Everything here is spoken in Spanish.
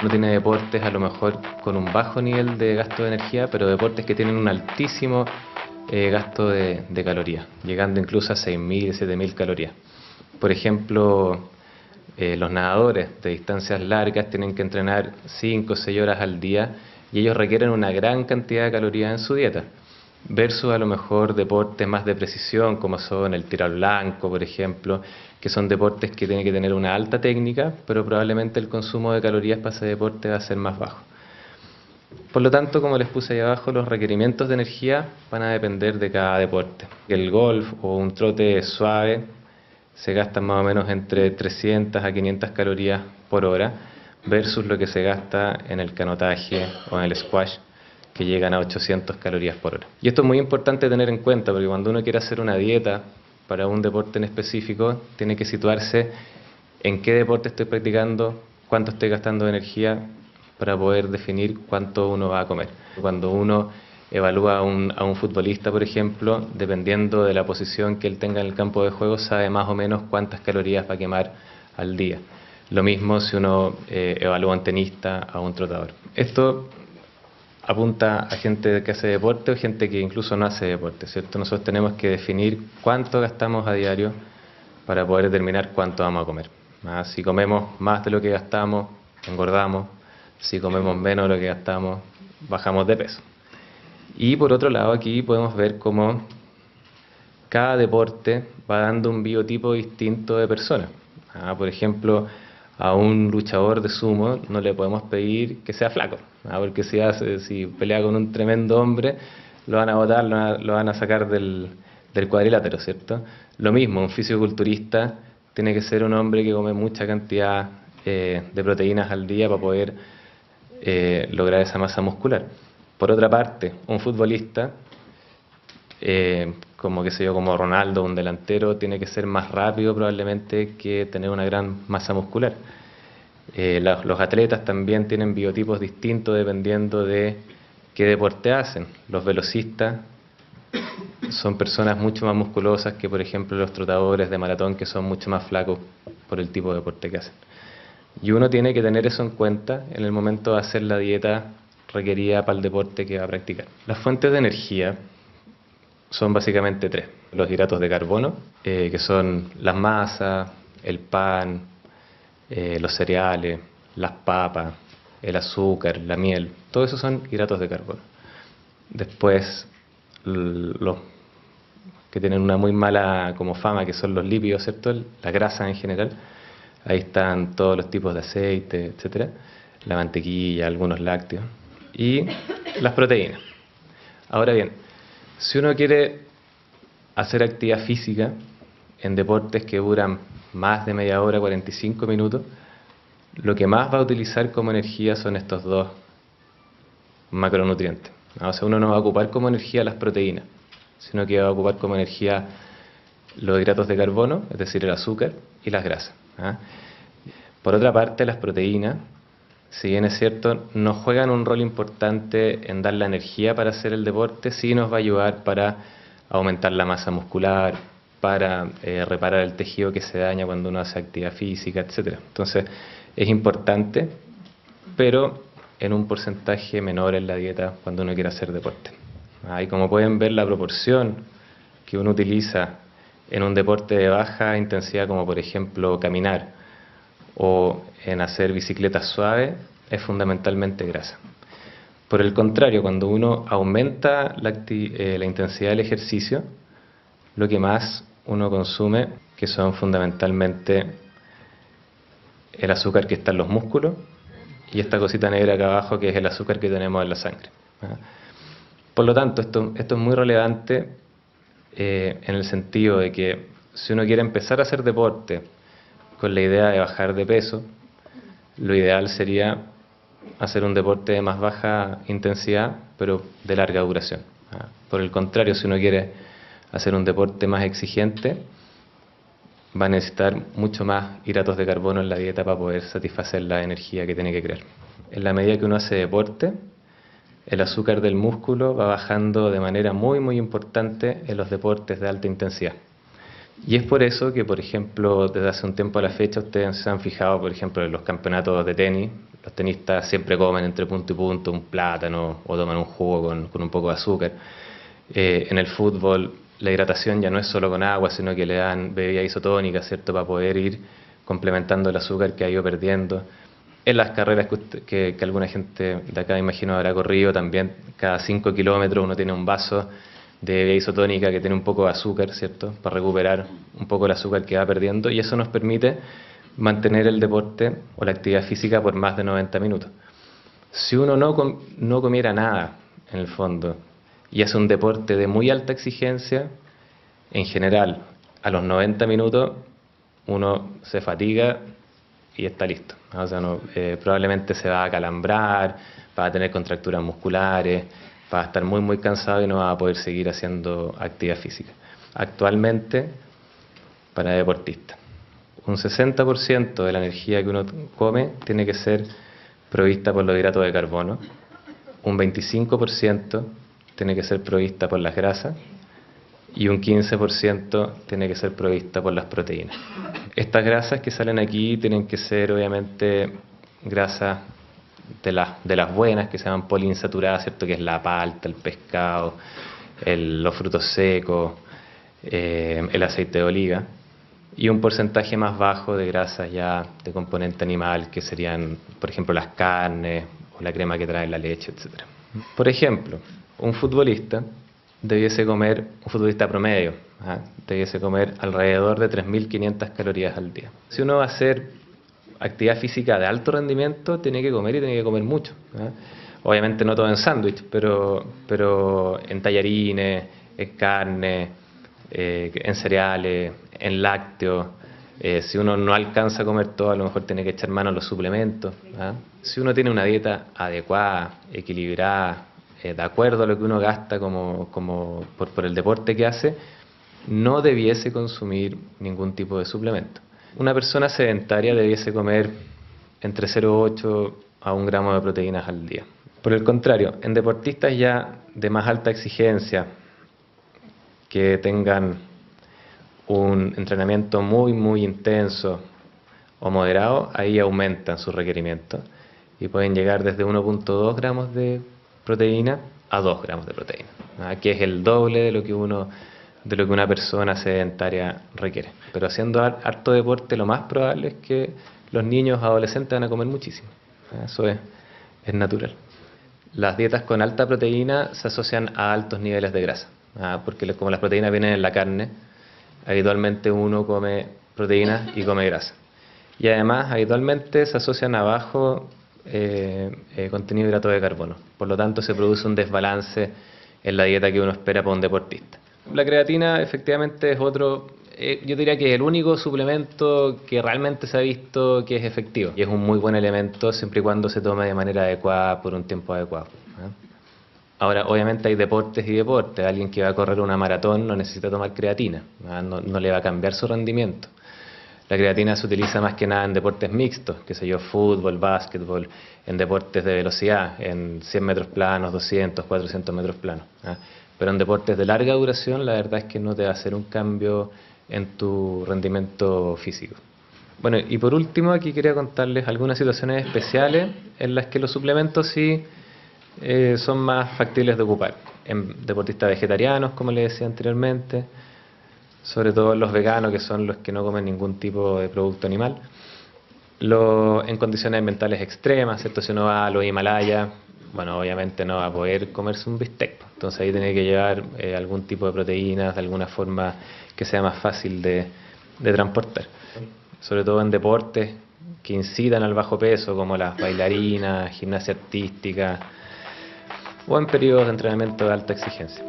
Uno tiene deportes a lo mejor con un bajo nivel de gasto de energía, pero deportes que tienen un altísimo gasto de calorías, llegando incluso a 6.000, 7.000 calorías. Por ejemplo, los nadadores de distancias largas tienen que entrenar 5 o 6 horas al día y ellos requieren una gran cantidad de calorías en su dieta, versus a lo mejor deportes más de precisión como son el tiro al blanco, por ejemplo, que son deportes que tienen que tener una alta técnica, pero probablemente el consumo de calorías para ese deporte va a ser más bajo. Por lo tanto, como les puse ahí abajo, los requerimientos de energía van a depender de cada deporte. El golf o un trote suave se gastan más o menos entre 300 a 500 calorías por hora, versus lo que se gasta en el canotaje o en el squash, que llegan a 800 calorías por hora. Y esto es muy importante tener en cuenta, porque cuando uno quiere hacer una dieta para un deporte en específico, tiene que situarse en qué deporte estoy practicando, cuánto estoy gastando de energía, para poder definir cuánto uno va a comer. Cuando uno evalúa a un futbolista, por ejemplo, dependiendo de la posición que él tenga en el campo de juego, sabe más o menos cuántas calorías va a quemar al día. Lo mismo si uno evalúa a un tenista, a un trotador. Esto apunta a gente que hace deporte o gente que incluso no hace deporte, ¿cierto? Nosotros tenemos que definir cuánto gastamos a diario para poder determinar cuánto vamos a comer. Si comemos más de lo que gastamos, engordamos. Si comemos menos de lo que gastamos, bajamos de peso. Y por otro lado, aquí podemos ver cómo cada deporte va dando un biotipo distinto de persona. Por ejemplo, a un luchador de sumo no le podemos pedir que sea flaco, porque si pelea con un tremendo hombre, lo van a botar, lo van a sacar del cuadrilátero, ¿cierto? Lo mismo, un fisiculturista tiene que ser un hombre que come mucha cantidad de proteínas al día para poder lograr esa masa muscular. Por otra parte, un futbolista, como qué sé yo, como Ronaldo, un delantero, tiene que ser más rápido probablemente que tener una gran masa muscular. Los atletas también tienen biotipos distintos dependiendo de qué deporte hacen. Los velocistas son personas mucho más musculosas que, por ejemplo, los trotadores de maratón, que son mucho más flacos por el tipo de deporte que hacen. Y uno tiene que tener eso en cuenta en el momento de hacer la dieta requerida para el deporte que va a practicar. Las fuentes de energía son básicamente 3. Los hidratos de carbono, que son las masas, el pan, los cereales, las papas, el azúcar, la miel. Todo eso son hidratos de carbono. Después, los que tienen una muy mala como fama, que son los lípidos, ¿cierto? La grasa en general. Ahí están todos los tipos de aceite, etcétera, la mantequilla, algunos lácteos y las proteínas. Ahora bien, si uno quiere hacer actividad física en deportes que duran más de media hora, 45 minutos, lo que más va a utilizar como energía son estos dos macronutrientes. O sea, uno no va a ocupar como energía las proteínas, sino que va a ocupar como energía los hidratos de carbono, es decir, el azúcar y las grasas. Por otra parte, las proteínas, si bien es cierto, no juegan un rol importante en dar la energía para hacer el deporte, sí nos va a ayudar para aumentar la masa muscular, para reparar el tejido que se daña cuando uno hace actividad física, etc. Entonces, es importante, pero en un porcentaje menor en la dieta cuando uno quiere hacer deporte. Y como pueden ver, la proporción que uno utiliza en un deporte de baja intensidad, como por ejemplo caminar o en hacer bicicleta suave, es fundamentalmente grasa. Por el contrario, cuando uno aumenta la intensidad del ejercicio, lo que más uno consume, que son fundamentalmente el azúcar que está en los músculos y esta cosita negra acá abajo, que es el azúcar que tenemos en la sangre. Por lo tanto, esto es muy relevante en el sentido de que si uno quiere empezar a hacer deporte con la idea de bajar de peso, lo ideal sería hacer un deporte de más baja intensidad, pero de larga duración. Por el contrario, si uno quiere hacer un deporte más exigente, va a necesitar mucho más hidratos de carbono en la dieta para poder satisfacer la energía que tiene que crear. En la medida que uno hace deporte, el azúcar del músculo va bajando de manera muy muy importante en los deportes de alta intensidad. Y es por eso que, por ejemplo, desde hace un tiempo a la fecha ustedes se han fijado, por ejemplo, en los campeonatos de tenis, Los tenistas siempre comen entre punto y punto un plátano o toman un jugo con un poco de azúcar. En el fútbol la hidratación ya no es solo con agua, sino que le dan bebida isotónica, ¿cierto?, para poder ir complementando el azúcar que ha ido perdiendo. En las carreras que alguna gente de acá, imagino, habrá corrido, también cada 5 kilómetros uno tiene un vaso de bebida isotónica que tiene un poco de azúcar, ¿cierto?, para recuperar un poco el azúcar que va perdiendo, y eso nos permite mantener el deporte o la actividad física por más de 90 minutos. Si uno no comiera nada, en el fondo, y hace un deporte de muy alta exigencia, en general, a los 90 minutos uno se fatiga y está listo. O sea, probablemente se va a acalambrar, va a tener contracturas musculares, va a estar muy cansado y no va a poder seguir haciendo actividad física. Actualmente, para deportistas, un 60% de la energía que uno come tiene que ser provista por los hidratos de carbono, un 25% tiene que ser provista por las grasas y un 15% tiene que ser provista por las proteínas. Estas grasas que salen aquí tienen que ser obviamente grasas de las buenas, que se llaman poliinsaturadas, ¿cierto?, que es la palta, el pescado, los frutos secos, el aceite de oliva, y un porcentaje más bajo de grasas ya de componente animal, que serían, por ejemplo, las carnes o la crema que trae la leche, etc. Por ejemplo, un futbolista promedio, debiese comer alrededor de 3.500 calorías al día. Si uno va a hacer actividad física de alto rendimiento, tiene que comer y tiene que comer mucho. Obviamente no todo en sándwich, pero en tallarines, en carne, en cereales, en lácteos. Si uno no alcanza a comer todo, a lo mejor tiene que echar mano a los suplementos. Si uno tiene una dieta adecuada, equilibrada, de acuerdo a lo que uno gasta por el deporte que hace, no debiese consumir ningún tipo de suplemento. Una persona sedentaria debiese comer entre 0,8 a 1 gramo de proteínas al día. Por el contrario, en deportistas ya de más alta exigencia, que tengan un entrenamiento muy intenso o moderado, ahí aumentan sus requerimientos y pueden llegar desde 1,2 gramos de proteína a 2 gramos de proteína, que es el doble de lo que una persona sedentaria requiere. Pero haciendo harto deporte, lo más probable es que los niños adolescentes van a comer muchísimo. Eso es natural. Las dietas con alta proteína se asocian a altos niveles de grasa, porque como las proteínas vienen en la carne, habitualmente uno come proteínas y come grasa. Y además, habitualmente se asocian a bajo contenido de hidratos de carbono. Por lo tanto, se produce un desbalance en la dieta que uno espera para un deportista. La creatina efectivamente es otro, yo diría que es el único suplemento que realmente se ha visto que es efectivo. Y es un muy buen elemento siempre y cuando se tome de manera adecuada por un tiempo adecuado. Ahora, obviamente hay deportes y deportes. Alguien que va a correr una maratón no necesita tomar creatina, no le va a cambiar su rendimiento. La creatina se utiliza más que nada en deportes mixtos, qué sé yo, fútbol, básquetbol, en deportes de velocidad, en 100 metros planos, 200, 400 metros planos. Pero en deportes de larga duración, la verdad es que no te va a hacer un cambio en tu rendimiento físico. Bueno, y por último, aquí quería contarles algunas situaciones especiales en las que los suplementos sí son más factibles de ocupar. En deportistas vegetarianos, como les decía anteriormente, sobre todo los veganos, que son los que no comen ningún tipo de producto animal. En condiciones ambientales extremas, ¿cierto? Si uno va a los Himalayas, bueno, obviamente no va a poder comerse un bistec. Entonces ahí tiene que llevar algún tipo de proteínas, de alguna forma que sea más fácil de transportar. Sobre todo en deportes que incidan al bajo peso, como las bailarinas, gimnasia artística, o en periodos de entrenamiento de alta exigencia.